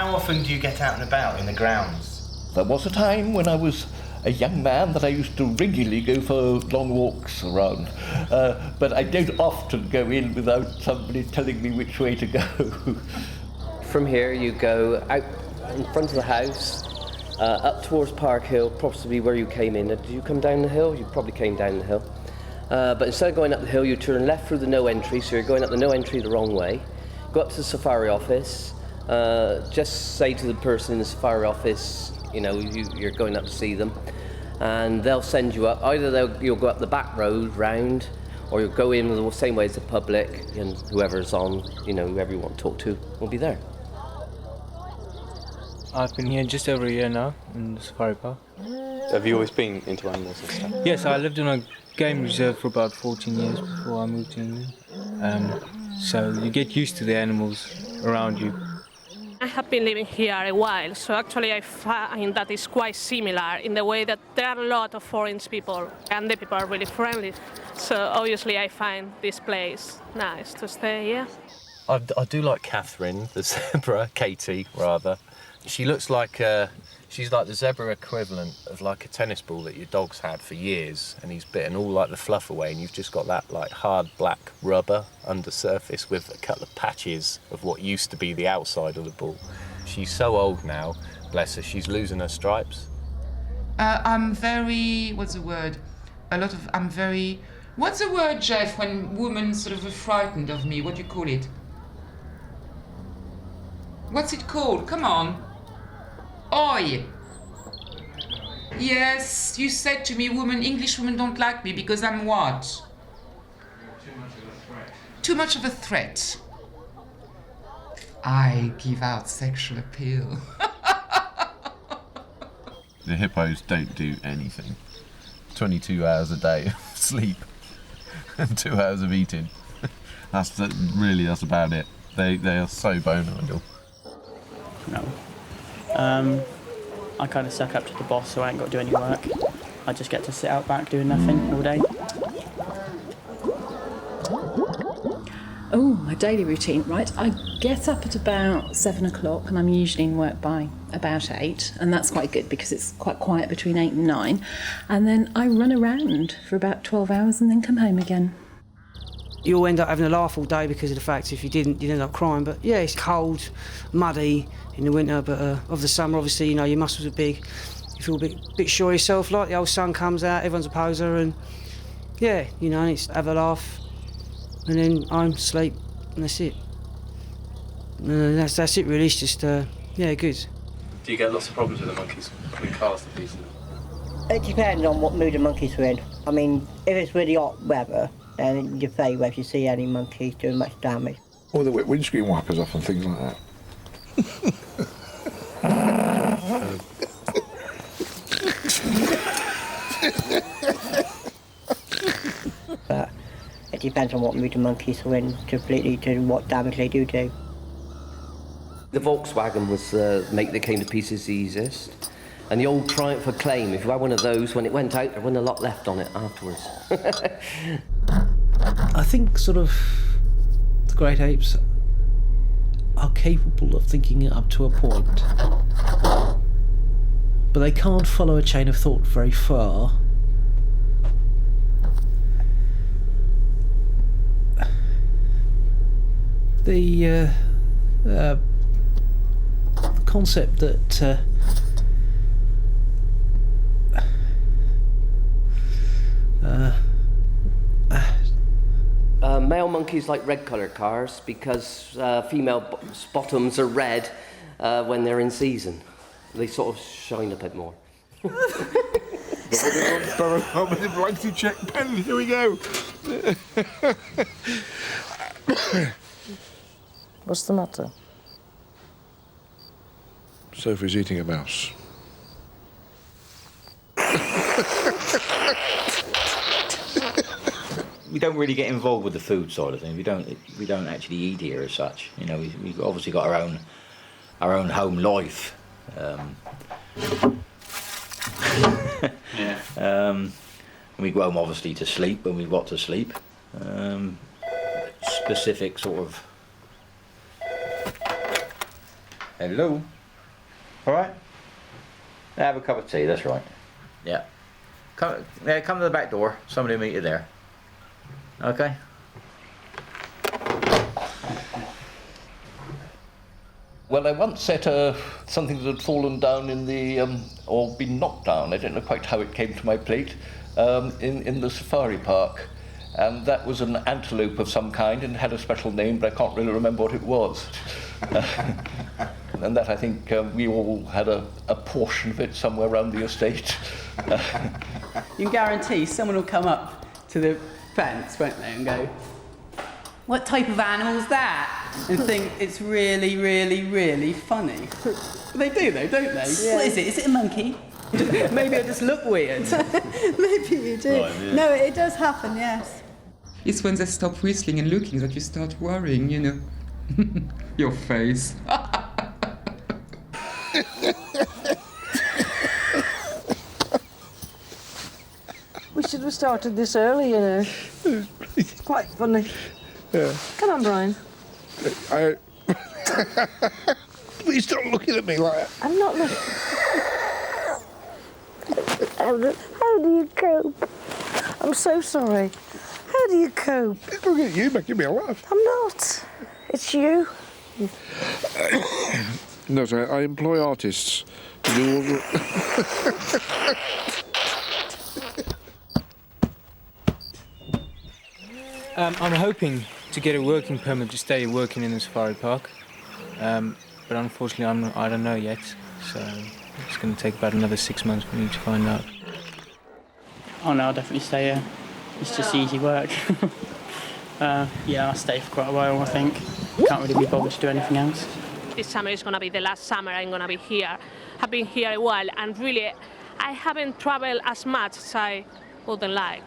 How often do you get out and about in the grounds? There was a time when I was a young man that I used to regularly go for long walks around, but I don't often go in without somebody telling me which way to go. From here you go out in front of the house, up towards Park Hill, possibly where you came in. Did you come down the hill? You probably came down the hill. But instead of going up the hill, you turn left through the no entry, so you're going up the no entry the wrong way. Go up to the safari office, just say to the person in the safari office, you know, you're going up to see them, and they'll send you up. Either you'll go up the back road round, or you'll go in the same way as the public, and whoever's on, you know, whoever you want to talk to will be there. I've been here just over a year now in the safari park. Have you always been into animals and stuff? Yes, I lived in a game reserve for about 14 years before I moved to England. So you get used to the animals around you. I have been living here a while, so actually I find that it's quite similar in the way that there are a lot of foreign people and the people are really friendly. So obviously I find this place nice to stay here. I do like Catherine, the zebra, Katie rather. She looks like she's like the zebra equivalent of like a tennis ball that your dog's had for years, and he's bitten all like the fluff away, and you've just got that like hard black rubber under surface with a couple of patches of what used to be the outside of the ball. She's so old now, bless her, she's losing her stripes. I'm very, what's the word? What's the word, Jeff, when women sort of are frightened of me? What do you call it? What's it called? Come on. Oi! Yes, you said to me, English women don't like me because I'm what? Too much of a threat. Too much of a threat. I give out sexual appeal. The hippos don't do anything. 22 hours a day of sleep and 2 hours of eating. That's about it. They are so bone idle. No. I kind of suck up to the boss, so I ain't got to do any work. I just get to sit out back doing nothing all day. Oh, my daily routine, right? I get up at about 7 o'clock and I'm usually in work by about 8, and that's quite good because it's quite quiet between 8 and 9. And then I run around for about 12 hours and then come home again. You'll end up having a laugh all day because of the fact if you didn't, you'd end up crying. But yeah, it's cold, muddy in the winter, but of the summer, obviously, you know, your muscles are big. You feel a bit sure of yourself, like the old sun comes out, everyone's a poser, and yeah, you know, it's have a laugh, and then home, sleep, and that's it. That's it really, it's just, yeah, good. Do you get lots of problems with the monkeys putting cars to pieces? It depends on what mood the monkeys are in. I mean, if it's really hot weather, then you say if you see any monkeys doing much damage. Or the windscreen wipers off and things like that. But it depends on what mood the monkeys are in completely to what damage they do. The Volkswagen was the make that came to pieces the easiest. And the old Triumph Acclaim, if you had one of those, when it went out, there wasn't a lot left on it afterwards. I think sort of the great apes are capable of thinking it up to a point, but they can't follow a chain of thought very far. The concept that male monkeys like red-coloured cars because female bottoms are red when they're in season. They sort of shine a bit more. Blanky check pen, here we go. What's the matter? Sophie's eating a mouse. We don't really get involved with the food side of things. We don't actually eat here as such. You know, we've obviously got our own home life. Yeah. We go home obviously to sleep when we've got to sleep. Specific sort of. Hello. Have a cup of tea, that's right. Yeah. Come to the back door. Somebody will meet you there. Okay? Well, I once set something that had fallen down in the, or been knocked down, I don't know quite how it came to my plate, in the safari park. And that was an antelope of some kind and had a special name, but I can't really remember what it was. And that, I think, we all had a portion of it somewhere around the estate. You can guarantee someone will come up to the fence, won't they, and go, "What type of animal's that?" and think it's really, really, really funny. But they do, though, don't they? Yeah. What is it? Is it a monkey? Maybe I just look weird. Maybe you do. Right, yeah. No, it does happen, yes. It's when they stop whistling and looking that you start worrying, you know. Your face. We should have started this early, you know. It's quite funny. Yeah. Come on, Brian. Please don't look at me like that. I'm not looking. How do you cope? I'm so sorry. How do you cope? Look at you making me laugh. I'm not. It's you. No, sorry, I employ artists to do all the... I'm hoping to get a working permit to stay working in the safari park, but unfortunately I don't know yet, so it's going to take about another 6 months for me to find out. Oh no, I'll definitely stay here. It's just easy work. Yeah, I'll stay for quite a while, I think. Can't really be bothered to do anything else. This summer is going to be the last summer I'm going to be here. I've been here a while, and really, I haven't traveled as much as I would like.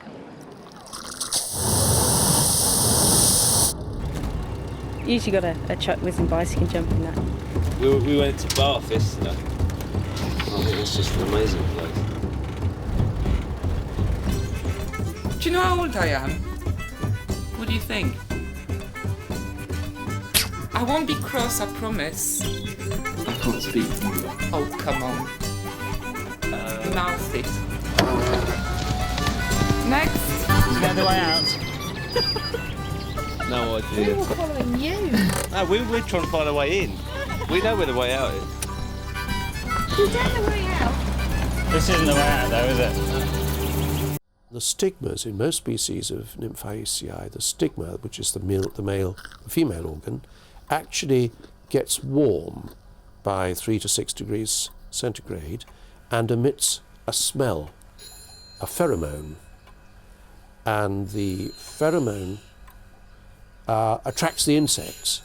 Usually got a chuck with some bicycle jumping that. We went to Bath yesterday. I think it's just an amazing place. Do you know how old I am? What do you think? I won't be cross, I promise. I can't speak. Oh, come on. Mouth it. Next. Is that the way out? No idea. We were following you. No, we're trying to find a way in. We know where the way out is. You don't know the way out. This isn't the way out, though, is it? The stigmas in most species of Nymphaceae, the stigma, which is the female organ, actually gets warm by 3 to 6 degrees centigrade and emits a smell, a pheromone. And the pheromone attracts the insects.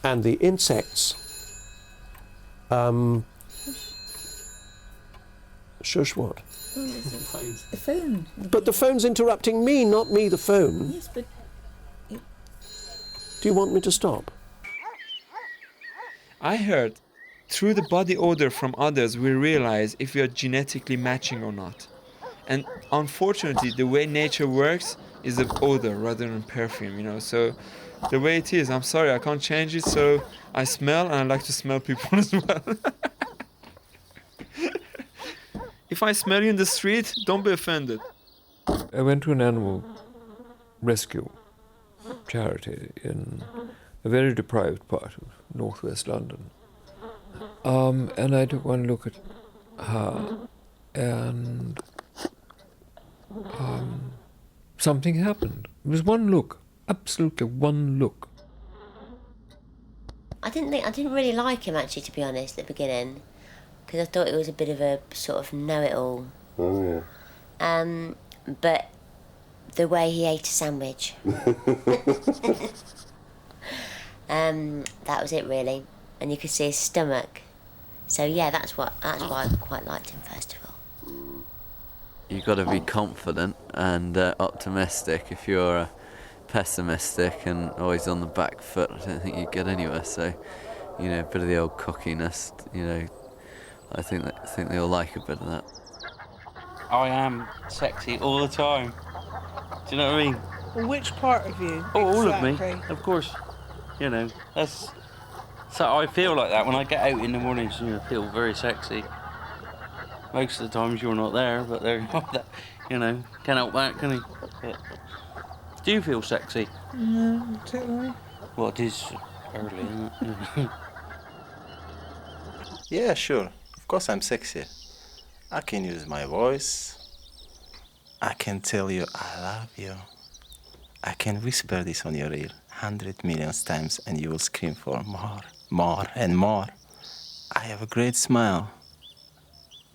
And the insects shush what? The phone. But the phone's interrupting me, not me the phone. Yes, but... Do you want me to stop? I heard, through the body odor from others, we realize if we are genetically matching or not. And unfortunately, the way nature works is the odor rather than perfume, you know. So the way it is, I'm sorry, I can't change it, so I smell and I like to smell people as well. If I smell you in the street, don't be offended. I went to an animal rescue charity in a very deprived part of northwest London. And I took one look at her, and something happened. It was one look, absolutely one look. I didn't really like him actually, to be honest, at the beginning, because I thought it was a bit of a sort of know-it-all. Oh yeah. But the way he ate a sandwich, that was it really, and you could see his stomach. So yeah, that's why I quite liked him first of all. You've got to be confident and optimistic. If you're pessimistic and always on the back foot, I don't think you get anywhere. So, you know, a bit of the old cockiness, you know, I think they all like a bit of that. I am sexy all the time. Do you know what I mean? Well, which part of you? Oh, all of exactly? me, of course. You know, that's... So I feel like that when I get out in the mornings, you know, I feel very sexy. Most of the times you're not there, but there, you know, can't help that, can he? But do you feel sexy? No, not particularly. Well, it is early, isn't it? Yeah, sure. Of course I'm sexy. I can use my voice. I can tell you I love you. I can whisper this on your ear 100 million times and you will scream for more, more and more. I have a great smile,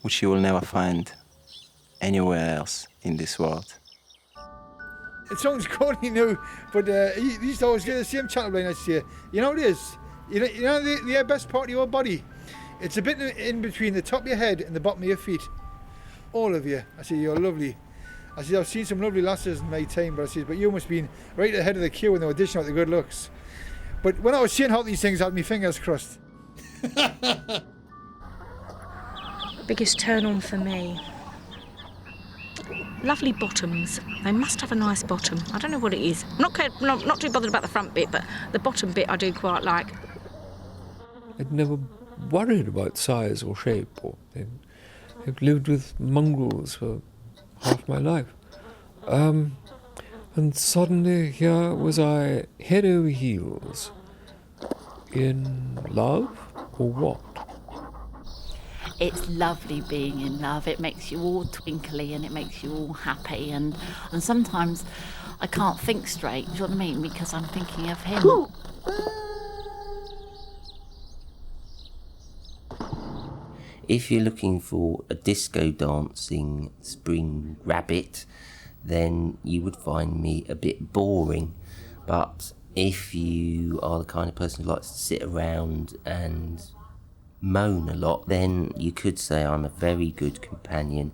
which you will never find anywhere else in this world. It sounds corny now, but he used to always get the same chat line I say. You know what it is? You know the best part of your body? It's a bit in between the top of your head and the bottom of your feet. All of you. I say, you're lovely. I said, I've seen some lovely lasses in my time, but I said, but you must have been right ahead of the queue in the audition with the good looks. But when I was saying how these things, I had my fingers crossed. Biggest turn on for me. Lovely bottoms. They must have a nice bottom. I don't know what it is. Not too bothered about the front bit, but the bottom bit I do quite like. I'd never worried about size or shape. I've lived with mongrels for half my life. And suddenly here was I, head over heels, in love or what? It's lovely being in love. It makes you all twinkly and it makes you all happy. And sometimes I can't think straight, do you know what I mean? Because I'm thinking of him. If you're looking for a disco dancing spring rabbit, then you would find me a bit boring. But if you are the kind of person who likes to sit around and moan a lot, then you could say I'm a very good companion.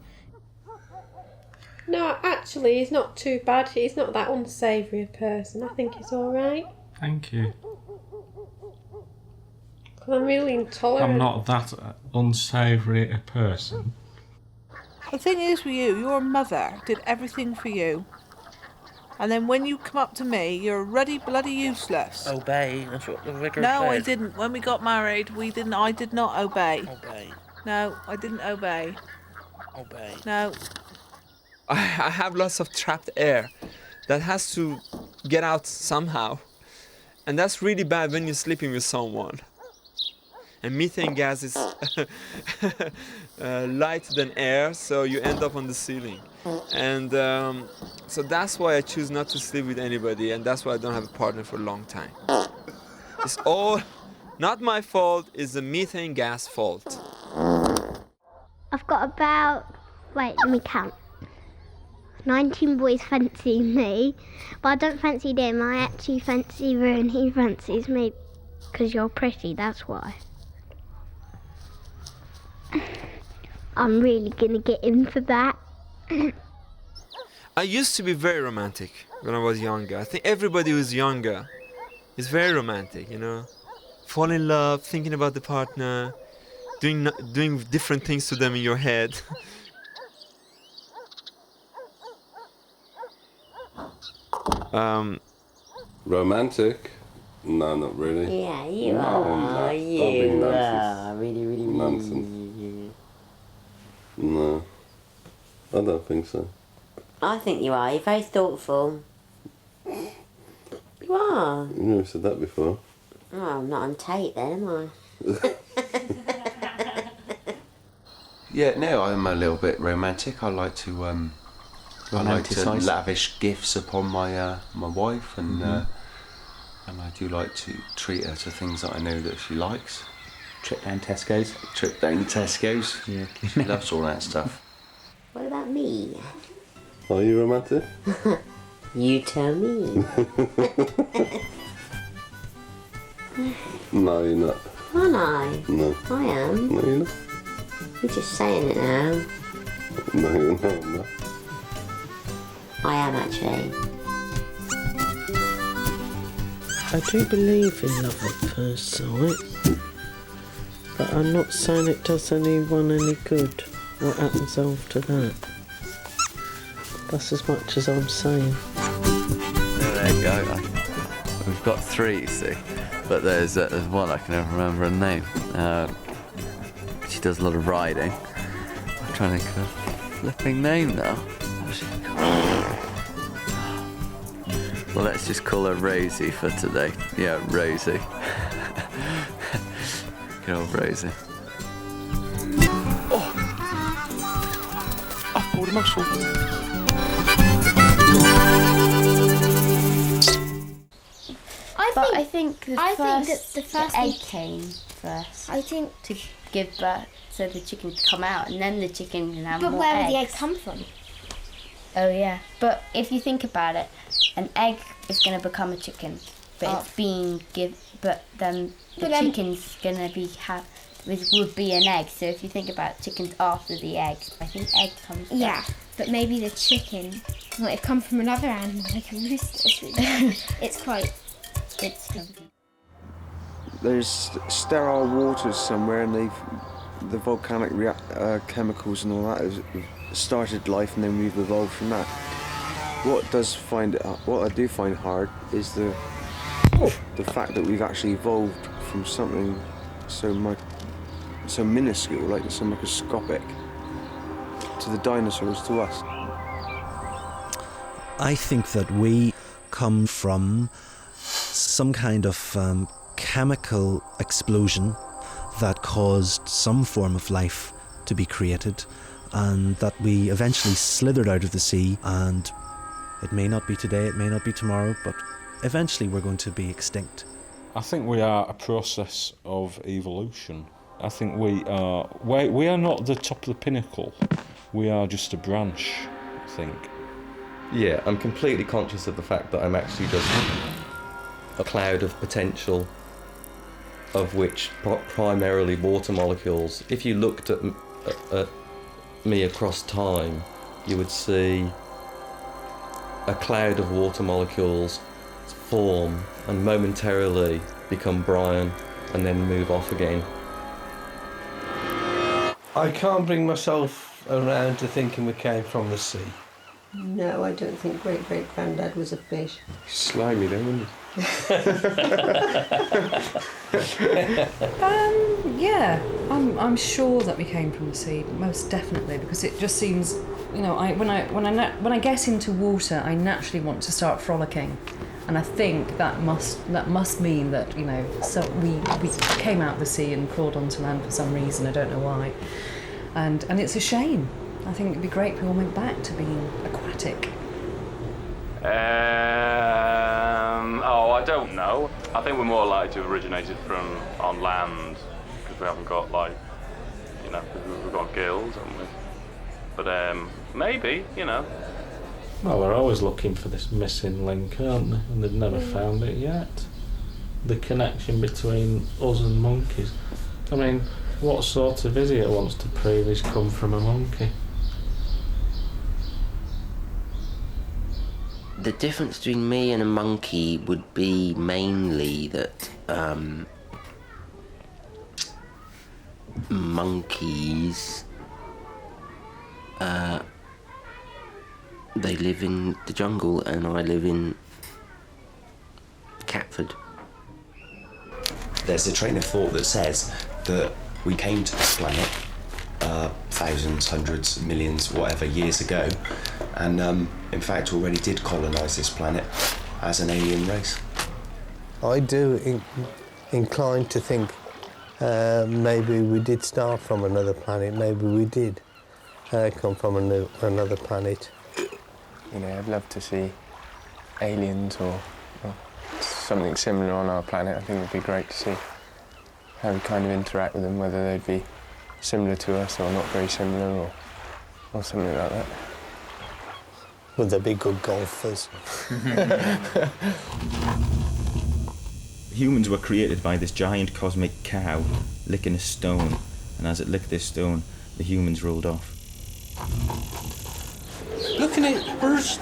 No, actually, he's not too bad. He's not that unsavoury a person. I think he's all right. Thank you. I'm really intolerant. I'm not that unsavoury a person. The thing is with you, your mother did everything for you. And then when you come up to me, you're already bloody useless. Obey, that's what the vicar No, said. I didn't. When we got married, I did not obey. Obey. No, I didn't obey. Obey. No. I have lots of trapped air that has to get out somehow. And that's really bad when you're sleeping with someone. And methane gas is lighter than air, so you end up on the ceiling. And so that's why I choose not to sleep with anybody, and that's why I don't have a partner for a long time. It's all not my fault, it's the methane gas fault. I've got about, wait, let me count. 19 boys fancy me, but I don't fancy them. I actually fancy Roo and he fancies me because you're pretty, that's why. I'm really gonna get in for that. I used to be very romantic when I was younger. I think everybody who's younger is very romantic, you know. Fall in love, thinking about the partner, doing different things to them in your head. Romantic? No, not really. Yeah, you No, are. not. You Don't be are. nonsense. Really. Nonsense. No, I don't think so. I think you are. You're very thoughtful. You are. You've never said that before. Oh, I'm not on tape then, am I? Yeah, no, I'm a little bit romantic. I like to Romanticise? lavish gifts upon my my wife, and and I do like to treat her to things that I know that she likes. Trip down Tesco's. Trip down Tesco's. Yeah. She loves all that stuff. What about me? Are you romantic? You tell me. No, you're not. Aren't I? No. I am. No, you're not. You're just saying it now. No, you're not. I'm not. I am actually. I do believe in love at first sight, but I'm not saying it does anyone any good. What happens after that? That's as much as I'm saying. There you go. We've got three, you see, but there's one I can never remember her name. She does a lot of riding. I'm trying to think of a flipping name now. What's she called? Well, let's just call her Rosie for today. Yeah, Rosie. Good old Rosie. Oh! I've pulled a muscle. I think the first egg came first. I think to give birth, so the chicken could come out, and then the chicken can have more eggs. But where would the egg come from? Oh yeah, but if you think about it, an egg is going to become a chicken, but it's being but then the chicken's going to would be an egg. So if you think about chickens after the eggs, I think egg comes. Yeah, but maybe the chicken might have come from another animal, like a rooster. There's sterile waters somewhere, and the volcanic chemicals and all that has started life, and then we've evolved from that. What I do find hard is the fact that we've actually evolved from something so minuscule, like so microscopic, to the dinosaurs, to us. I think that we come from some kind of chemical explosion that caused some form of life to be created, and that we eventually slithered out of the sea, and it may not be today, it may not be tomorrow, but eventually we're going to be extinct. I think we are a process of evolution. I think we are not the top of the pinnacle. We are just a branch, I think. Yeah, I'm completely conscious of the fact that I'm actually just a cloud of potential, of which primarily water molecules. If you looked at me across time, you would see a cloud of water molecules form and momentarily become brine and then move off again. I can't bring myself around to thinking we came from the sea. No, I don't think great-great-granddad was a fish. Slimy then, wouldn't Yeah, I'm sure that we came from the sea, most definitely, because it just seems, when I get into water, I naturally want to start frolicking, and I think that must mean that so we came out of the sea and crawled onto land for some reason. I don't know why, and it's a shame. I think it'd be great if we all went back to being aquatic. I don't know. I think we're more likely to have originated from on land, because we haven't got we've got gills, haven't we? But maybe, Well, they're always looking for this missing link, aren't they? And they've never found it yet. The connection between us and monkeys. I mean, what sort of idiot wants to prove he's come from a monkey? The difference between me and a monkey would be mainly that monkeys, they live in the jungle and I live in Catford. There's a train of thought that says that we came to this planet thousands, hundreds, millions, whatever years ago, and in fact already did colonise this planet as an alien race. I do incline to think maybe we did start from another planet, maybe we did come from another planet. I'd love to see aliens or something similar on our planet. I think it would be great to see how we kind of interact with them, whether they'd be similar to us or not very similar or something like that. Would they be good golfers? Humans were created by this giant cosmic cow licking a stone, and as it licked this stone, the humans rolled off. Looking at birds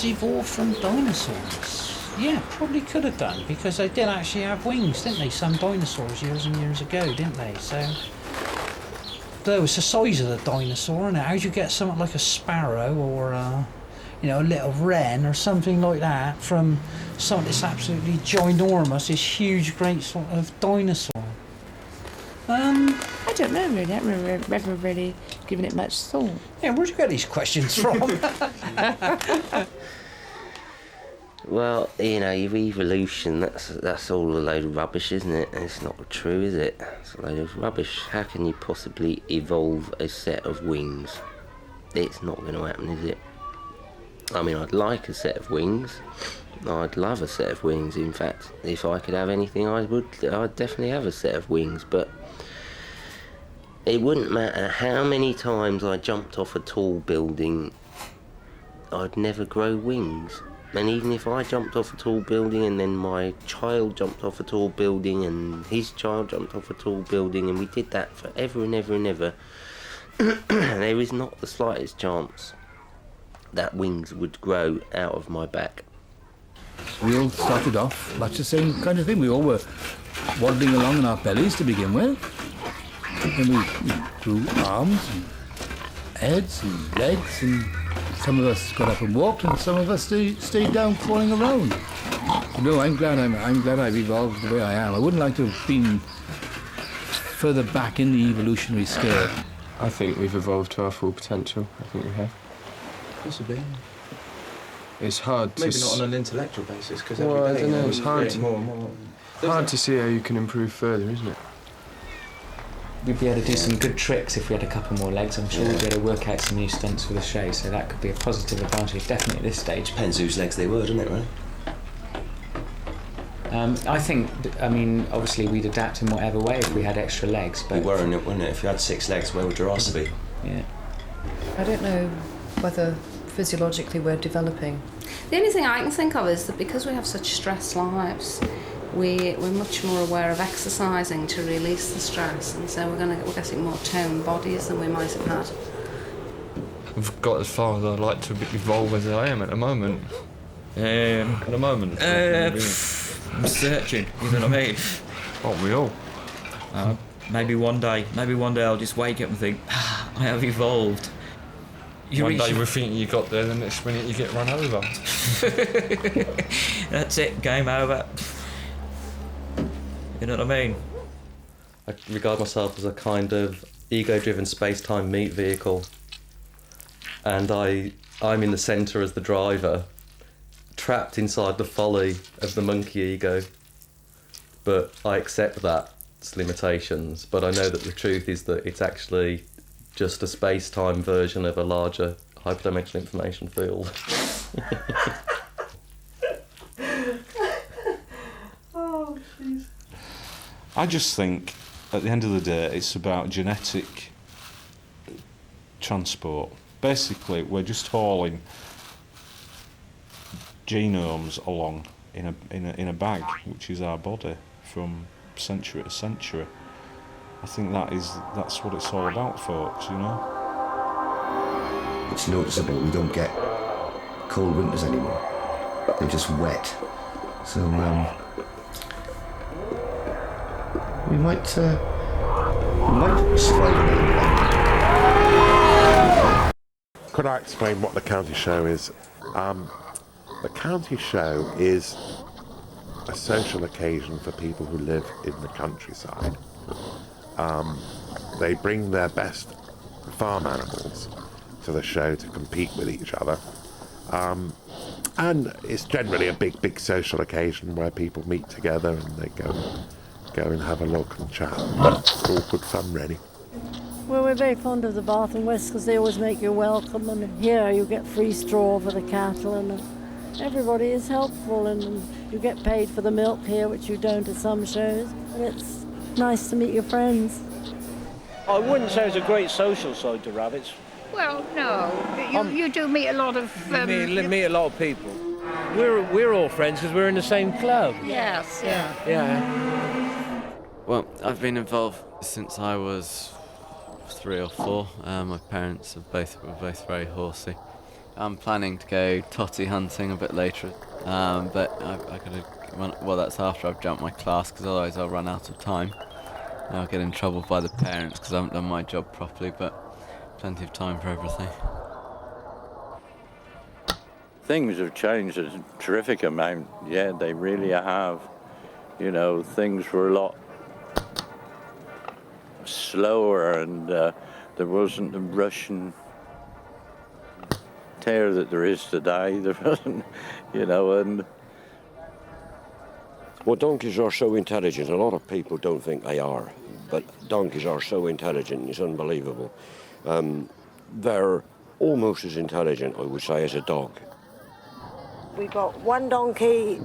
evolved from dinosaurs. Yeah, probably could have done, because they did actually have wings, didn't they? Some dinosaurs years and years ago, didn't they? So there was the size of the dinosaur, and how do you get something like a sparrow or a little wren or something like that from something that's absolutely ginormous, this huge, great sort of dinosaur? I don't know really. I haven't really given it much thought. Yeah, where'd you get these questions from? Well, you know, your evolution, that's all a load of rubbish, isn't it? It's not true, is it? It's a load of rubbish. How can you possibly evolve a set of wings? It's not going to happen, is it? I mean, I'd like a set of wings. I'd love a set of wings. In fact, if I could have anything, I'd definitely have a set of wings, but it wouldn't matter how many times I jumped off a tall building, I'd never grow wings. And even if I jumped off a tall building and then my child jumped off a tall building and his child jumped off a tall building and we did that forever and ever and ever, there is not the slightest chance that wings would grow out of my back. We all started off much the same kind of thing. We all were waddling along on our bellies to begin with. Then we grew arms and heads and legs, and some of us got up and walked, and some of us stayed down crawling around. You know, I'm glad I've evolved the way I am. I wouldn't like to have been further back in the evolutionary scale. I think we've evolved to our full potential. I think we have. Possibly. It's hard to... Maybe not on an intellectual basis, because well, every day... I don't know, it's hard to... to see how you can improve further, isn't it? We'd be able to do some good tricks if we had a couple more legs. I'm sure we'd be able to work out some new stunts for the show, so that could be a positive advantage, definitely at this stage. Depends whose legs they were, doesn't it, really? I think, I mean, obviously we'd adapt in whatever way if we had extra legs, but... We were, wouldn't it? If you had 6 legs, where would your arse be? Yeah. I don't know whether physiologically we're developing. The only thing I can think of is that because we have such stressed lives, we're much more aware of exercising to release the stress, and so we're getting more toned bodies than we might have had. I've got as far as I'd like to evolve as I am at the moment. I'm searching, you know what I mean? Aren't we all? Maybe one day I'll just wake up and think, I have evolved. One day we think you got there, the next minute you get run over. That's it, game over. You know what I mean? I regard myself as a kind of ego-driven space-time meat vehicle. And I'm in the centre as the driver, trapped inside the folly of the monkey ego. But I accept that's limitations, but I know that the truth is that it's actually just a space-time version of a larger hyperdimensional information field. Oh, jeez. I just think, at the end of the day, it's about genetic transport. Basically, we're just hauling genomes along in a bag, which is our body, from century to century. I think that's what it's all about, folks, you know? It's noticeable we don't get cold winters anymore. They're just wet. So, we might survive another winter. Could I explain what the county show is? The county show is a social occasion for people who live in the countryside. They bring their best farm animals to the show to compete with each other. And it's generally a big social occasion where people meet together and they go and have a look and chat. It's all good fun, really. Well, we're very fond of the Bath and West because they always make you welcome, and here you get free straw for the cattle, and everybody is helpful, and you get paid for the milk here, which you don't at some shows, and it's nice to meet your friends. I wouldn't say it's a great social side to rabbits. Well, no. You do meet a lot of... meet a lot of people. We're all friends because we're in the same club. Yes, yeah. Yeah. Well, I've been involved since I was 3 or 4. My parents were both very horsey. I'm planning to go totty hunting a bit later, but that's after I've jumped my class, because otherwise I'll run out of time. I'll get in trouble by the parents because I haven't done my job properly, but plenty of time for everything. Things have changed a terrific amount. Yeah, they really have. You know, things were a lot slower, and the There wasn't the Russian terror that there is today. There wasn't, you know, and... Well, donkeys are so intelligent. A lot of people don't think they are, but donkeys are so intelligent, it's unbelievable. They're almost as intelligent, I would say, as a dog. We've got one donkey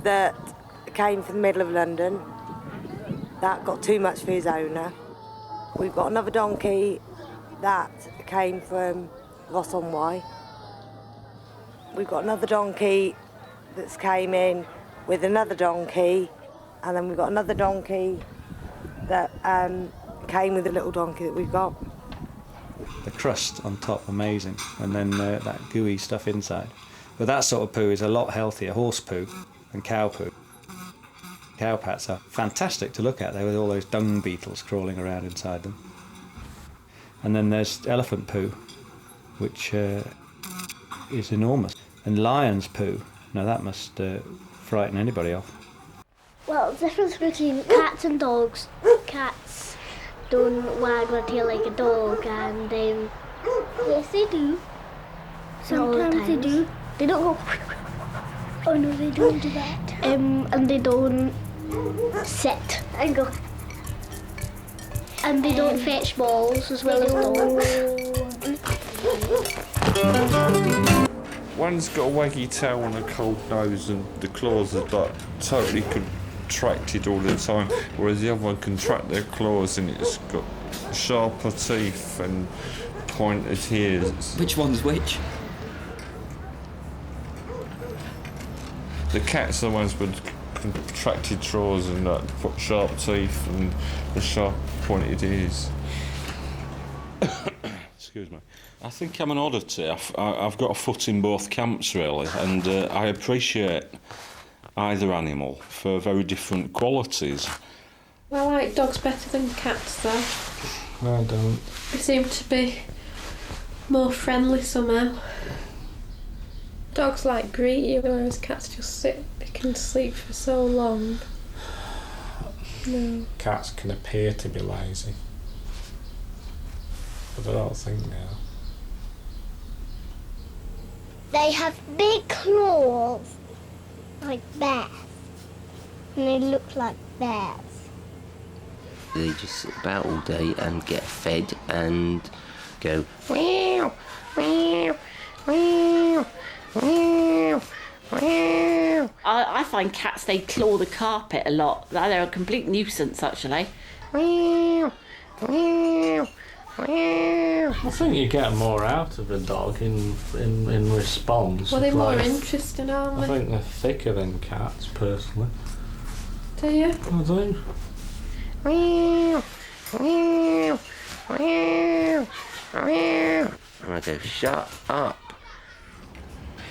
that came from the middle of London. That got too much for his owner. We've got another donkey that came from Ross-on-Wye. We've got another donkey that's came in with another donkey, and then we've got another donkey that came with a little donkey that we've got. The crust on top, amazing, and then that gooey stuff inside. But that sort of poo is a lot healthier, horse poo and cow poo. Cow pats are fantastic to look at, there with all those dung beetles crawling around inside them. And then there's elephant poo, which is enormous. And lion's poo, now that must frighten anybody off. Well, the difference between cats and dogs, cats don't wag their tail like a dog, and yes they do. Sometimes they do. They don't go. Oh no, they don't do that. And they don't sit and go. And they don't fetch balls as well as dogs. One's got a waggy tail and a cold nose, and the claws are like totally contracted all the time, whereas the other one contract their claws and it's got sharper teeth and pointed ears. Which one's which? The cats are the ones with contracted jaws and sharp teeth and the sharp pointed ears. Excuse me. I think I'm an oddity. I've got a foot in both camps, really, and I appreciate either animal for very different qualities. I like dogs better than cats, though. I don't. They seem to be more friendly somehow. Dogs like greet you, whereas cats just sit. They can sleep for so long. No. Cats can appear to be lazy, but I don't think they are. They have big claws, like bears, and they look like bears. They just sit about all day and get fed and go meow, meow, meow, meow, meow. I find cats, they claw the carpet a lot. They're a complete nuisance, actually. Meow, meow, meow. I think you get more out of a dog in response. Well, they're more interesting, aren't they? I think they're thicker than cats, personally. Do you? I do. Meow, meow, meow, meow. And I go, shut up.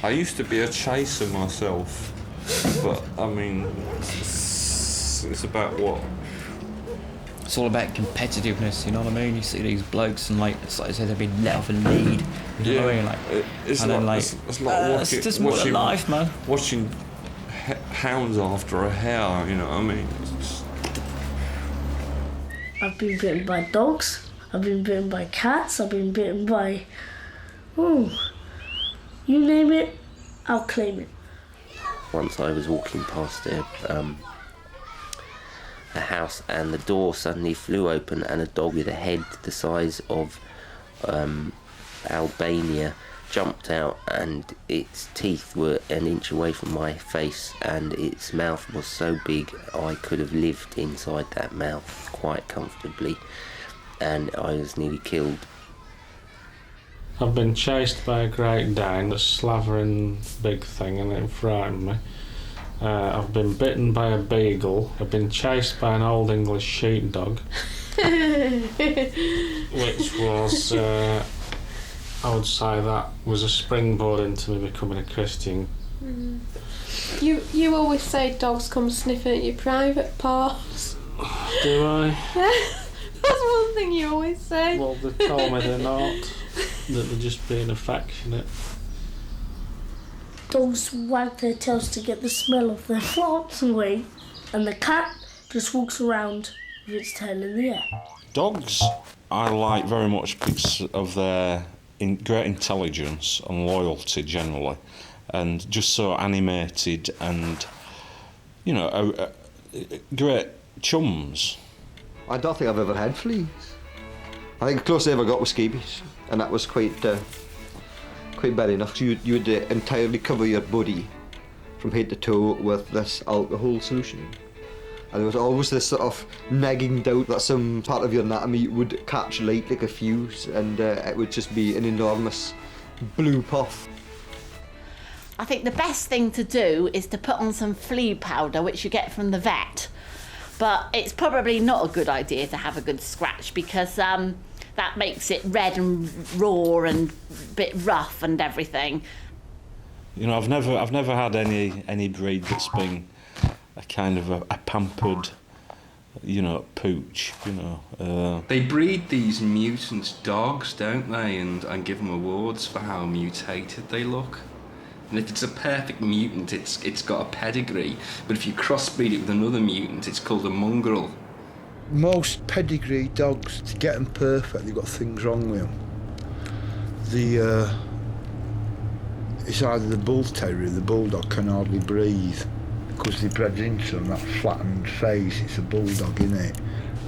I used to be a chaser myself, but I mean, it's about what? It's all about competitiveness, you know what I mean? You see these blokes and like, it's like they've been let off a lead. You know what I mean? Like, it's and like, then, like, it's like it's just more than life, man. Watching hounds after a hare, you know what I mean? I've been bitten by dogs, I've been bitten by cats, I've been bitten by... you name it, I'll claim it. Once I was walking past a house and the door suddenly flew open and a dog with a head the size of Albania jumped out, and its teeth were an inch away from my face and its mouth was so big I could have lived inside that mouth quite comfortably, and I was nearly killed. I've been chased by a Great Dane, a slavering big thing, and it frightened me. I've been bitten by a beagle. I've been chased by an old English sheepdog, which was, I would say that was a springboard into me becoming a Christian. Mm. You always say dogs come sniffing at your private parts. Do I? That's one thing you always say. Well, they told me they're not. That they're just being affectionate. Dogs wag their tails to get the smell of their farts away, and the cat just walks around with its tail in the air. Dogs I like very much because of their great intelligence and loyalty generally, and just so animated and, you know, great chums. I don't think I've ever had fleas. I think the closest I ever got was scabies, and that was quite bad enough. You would entirely cover your body from head to toe with this alcohol solution. And there was always this sort of nagging doubt that some part of your anatomy would catch light like a fuse, and it would just be an enormous blue puff. I think the best thing to do is to put on some flea powder, which you get from the vet. But it's probably not a good idea to have a good scratch, because that makes it red and raw and a bit rough and everything. You know, I've never had any breed that's been a kind of a pampered, you know, pooch, you know. They breed these mutant dogs, don't they, and give them awards for how mutated they look. And if it's a perfect mutant, it's got a pedigree. But if you crossbreed it with another mutant, it's called a mongrel. Most pedigree dogs, to get them perfect, they've got things wrong with them. It's either the bull terrier, the bulldog can hardly breathe because they bred into them, that flattened face. It's a bulldog, isn't it?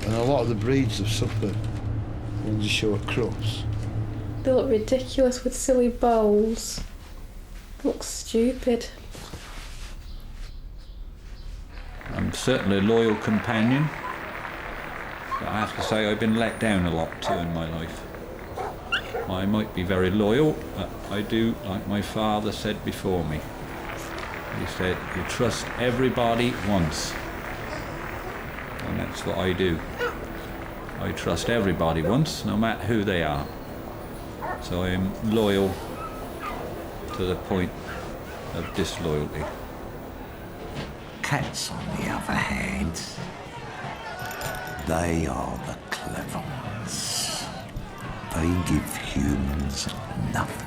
And a lot of the breeds have suffered when they show a cross. They look ridiculous with silly bowls. Looks stupid. I'm certainly a loyal companion, but I have to say I've been let down a lot too in my life. I might be very loyal, but I do like my father said before me. He said, you trust everybody once. And that's what I do. I trust everybody once, no matter who they are. So I am loyal to the point of disloyalty. Cats, on the other hand, they are the clever ones. They give humans nothing.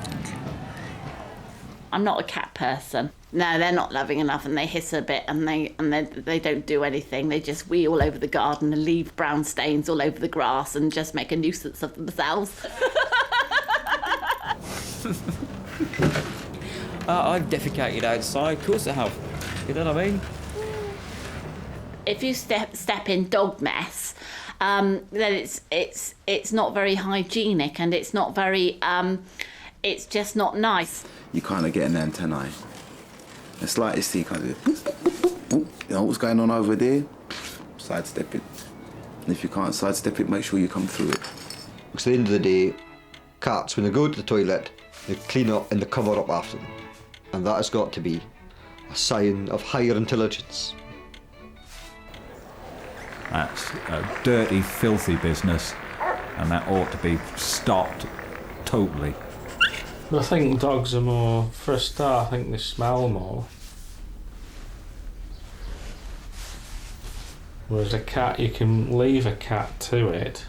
I'm not a cat person. No, they're not loving enough, and they hiss a bit, and they don't do anything. They just wee all over the garden and leave brown stains all over the grass and just make a nuisance of themselves. I've defecated outside, of course I have. You know what I mean? If you step in dog mess, then it's not very hygienic, and it's not very it's just not nice. You kind of get an antennae. The slightest thing, kind of, you know what's going on over there? Sidestep it. And if you can't sidestep it, make sure you come through it. Because at the end of the day, cats, when they go to the toilet, they clean up and they cover up after them. And that has got to be a sign of higher intelligence. That's a dirty, filthy business, and that ought to be stopped totally. I think dogs are more, for a start, I think they smell more. Whereas a cat, you can leave a cat to it.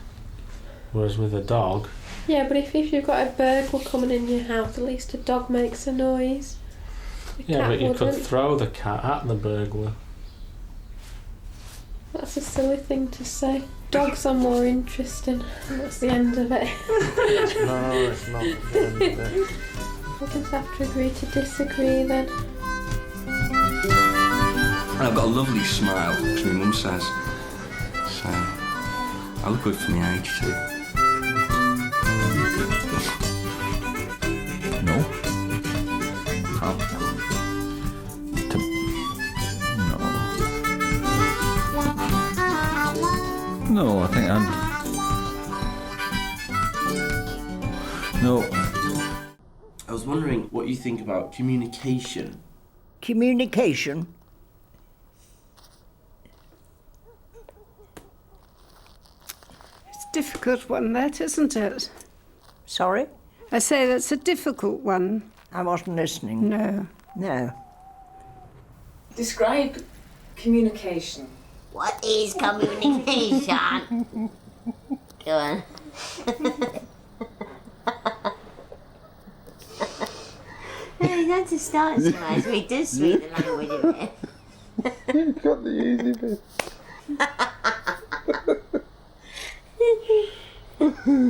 Whereas with a dog... Yeah, but if you've got a burglar coming in your house, at least a dog makes a noise. Yeah, but you could throw the cat at the burglar. That's a silly thing to say. Dogs are more interesting. That's the end of it. No, it's not the end of it. We'll just have to agree to disagree then. And I've got a lovely smile, as my mum says. So, I look good for my age too. No. No, I think I'm... No. I was wondering what you think about communication. Communication? It's a difficult one, that, isn't it? Sorry? I say that's a difficult one. I wasn't listening. No. No. Describe communication. What is communication? Go on. Hey, that's a start, Smash. We do speak the language of it. You've got the easy bit.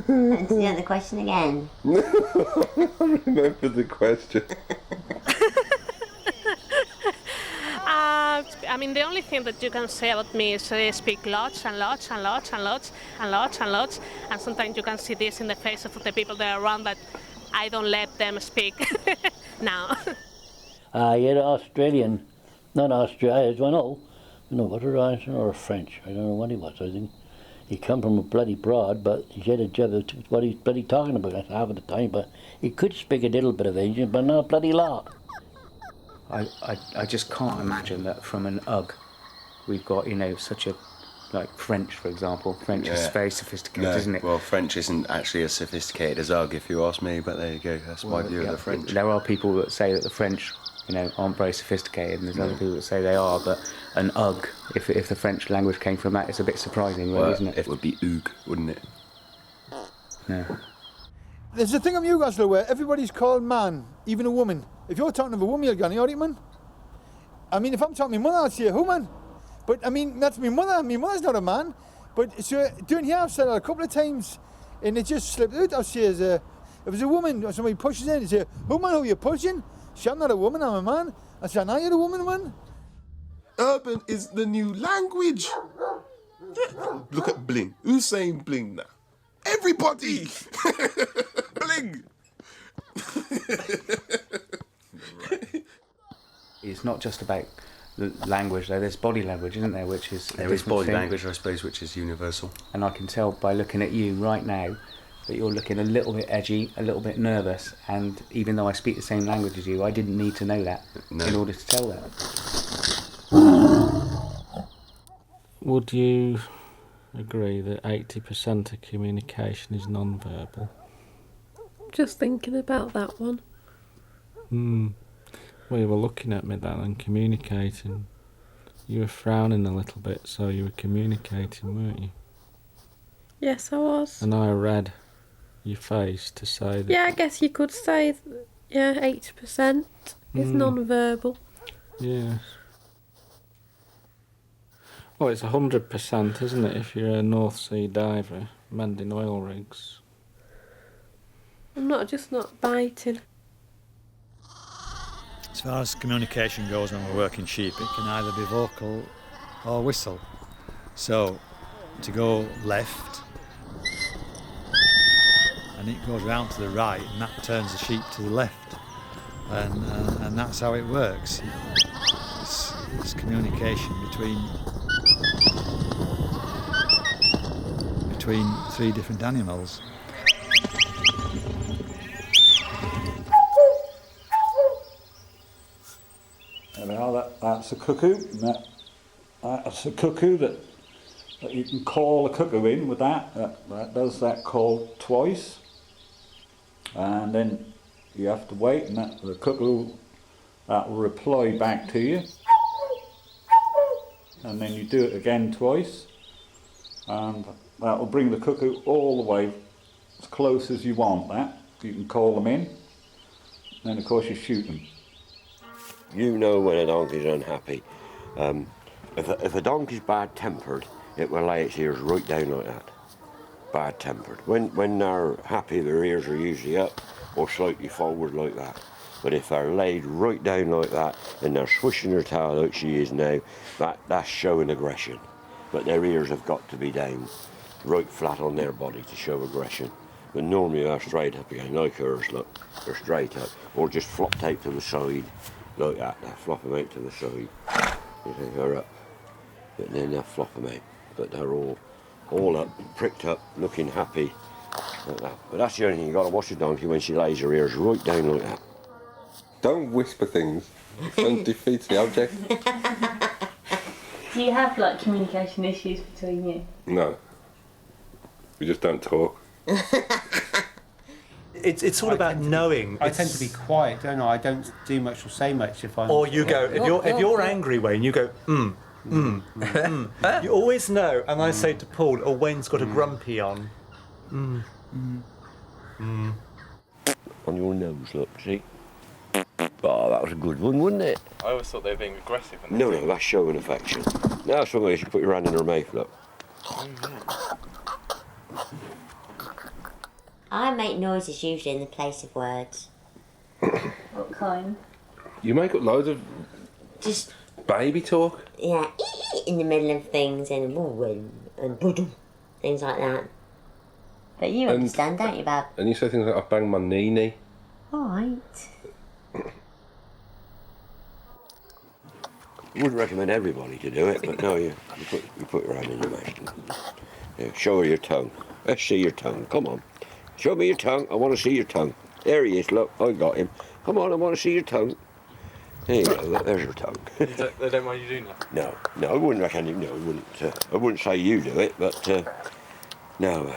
Yeah, the question again. I remember the question. I mean, the only thing that you can say about me is I speak lots and lots and lots and lots and lots and lots, and sometimes you can see this in the face of the people that are around, that I don't let them speak now. You're Australian, not Australian, I know what a Russian or a French, I don't know what he was, I think. He come from a bloody broad, but he said a job of what he's bloody talking about half of the time, but he could speak a little bit of Asian, but not a bloody lot. I just can't imagine that from an UGG we've got, such a, like French, for example. French is very sophisticated, isn't it? Well, French isn't actually as sophisticated as UGG, if you ask me, but there you go, that's my view of the French. There are people that say that the French, aren't very sophisticated, and there's other people that say they are, but an UGG, if the French language came from that, it's a bit surprising, really, isn't it? It would be UG, wouldn't it? Yeah. There's a thing of Newcastle where everybody's called man, even a woman. If you're talking to a woman, you're going, "All right, man." I mean, if I'm talking to my mother, I'd say, "Who, man?" But I mean, that's my mother. My mother's not a man. But so down here, I've said it a couple of times, and it just slipped out. I'll say, if it's a woman or somebody pushes in, they say, "Who, man? Who are you pushing?" Say, "I'm not a woman. I'm a man." I say, "Now you're a woman, man." Urban is the new language. Look at bling. Who's saying bling now? Everybody! Bling! It's not just about the language, though. There's body language, isn't there? Which is there is body language, I suppose, which is universal. And I can tell by looking at you right now that you're looking a little bit edgy, a little bit nervous. And even though I speak the same language as you, I didn't need to know that in order to tell that. Would you agree that 80% of communication is non-verbal? Just thinking about that one. Well, you were looking at me then and communicating. You were frowning a little bit, so you were communicating, weren't you? Yes, I was. And I read your face to say that... Yeah, I guess you could say, 80% is non-verbal. Yeah. Well, it's 100%, isn't it, if you're a North Sea diver mending oil rigs? I'm not biting. As far as communication goes when we're working sheep, it can either be vocal or whistle. So, to go left, and it goes round to the right, and that turns the sheep to the left. And that's how it works. It's communication between three different animals. Now that's a cuckoo. That's a cuckoo that you can call a cuckoo in with that. That does that call twice, and then you have to wait, and the cuckoo that will reply back to you, and then you do it again twice, and that will bring the cuckoo all the way as close as you want. That you can call them in, and then of course you shoot them. You know when a donkey's unhappy. If a donkey's bad-tempered, it will lay its ears right down like that. Bad-tempered. When they're happy, their ears are usually up or slightly forward like that. But if they're laid right down like that and they're swishing their tail like she is now, that's showing aggression. But their ears have got to be down, right flat on their body to show aggression. But normally they're straight up again, like hers, look. They're straight up, or just flopped out to the side. Like that, they'll flop them out to the side. You think they're up, but then they'll flop them out. But they're all up, pricked up, looking happy, like that. But that's the only thing, you've got to watch a donkey when she lays her ears right down like that. Don't whisper things. Don't defeat the object. Do you have communication issues between you? No. We just don't talk. It's all about knowing. I tend to be quiet, don't I? I don't do much or say much if I'm... Or you go, if you're angry, Wayne, you go, You always know, and I say to Paul, oh, Wayne's got a grumpy on. On your nose, look, see? Oh, that was a good one, wasn't it? I always thought they were being aggressive. No, that's showing affection. Now somebody should put your hand in her mouth, look. I make noises usually in the place of words. What kind? You make up loads of Just baby talk. yeah, in the middle of things and things like that. But you And- understand, don't you, Bab? And you say things like, I banged my knee. All right. I wouldn't recommend everybody to do it, but no, you put your hand in your mouth. Yeah, show her your tongue. Let's see your tongue. Come on. Show me your tongue. I want to see your tongue. There he is. Look, I got him. Come on, I want to see your tongue. There you go. There's your tongue. They don't mind you doing that? No, I wouldn't recommend you. No, I wouldn't say you do it, but no,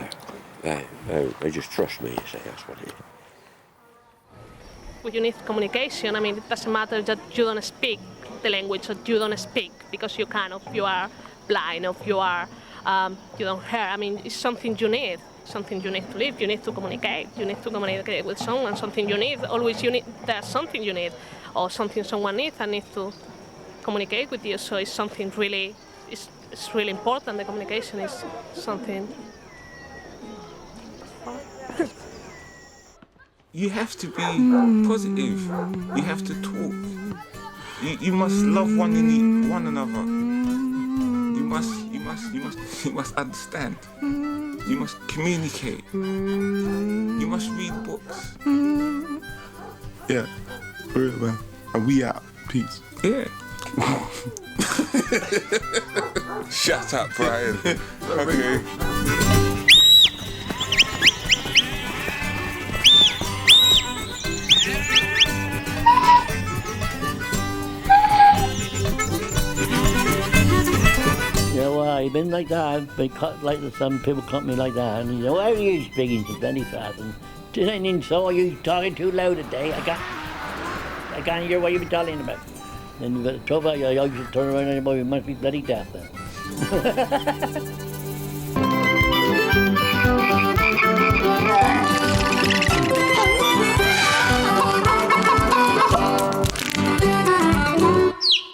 they just trust me. You say that's what it is. You need communication. I mean, it doesn't matter that you don't speak the language or you don't speak because you are blind or you don't hear. I mean, it's something you need. Something you need to live. You need to communicate. You need to communicate with someone. Something you need. Always you need. There's something you need, or something someone needs and needs to communicate with you. So it's something really. It's really important. The communication is something. You have to be positive. You have to talk. You must love one another. You must understand. You must communicate. You must read books. Yeah, for real, man. And we out. Peace. Yeah. Shut up, Brian. Okay. Yeah, well, I've been like that. I've been cut like some people cut me like that. And you know, why are you speaking so bloody fast? And didn't saw you talking too loud today. I can't hear what you've been talking about. Then the trouble, I used to turn around and you must be bloody deaf then.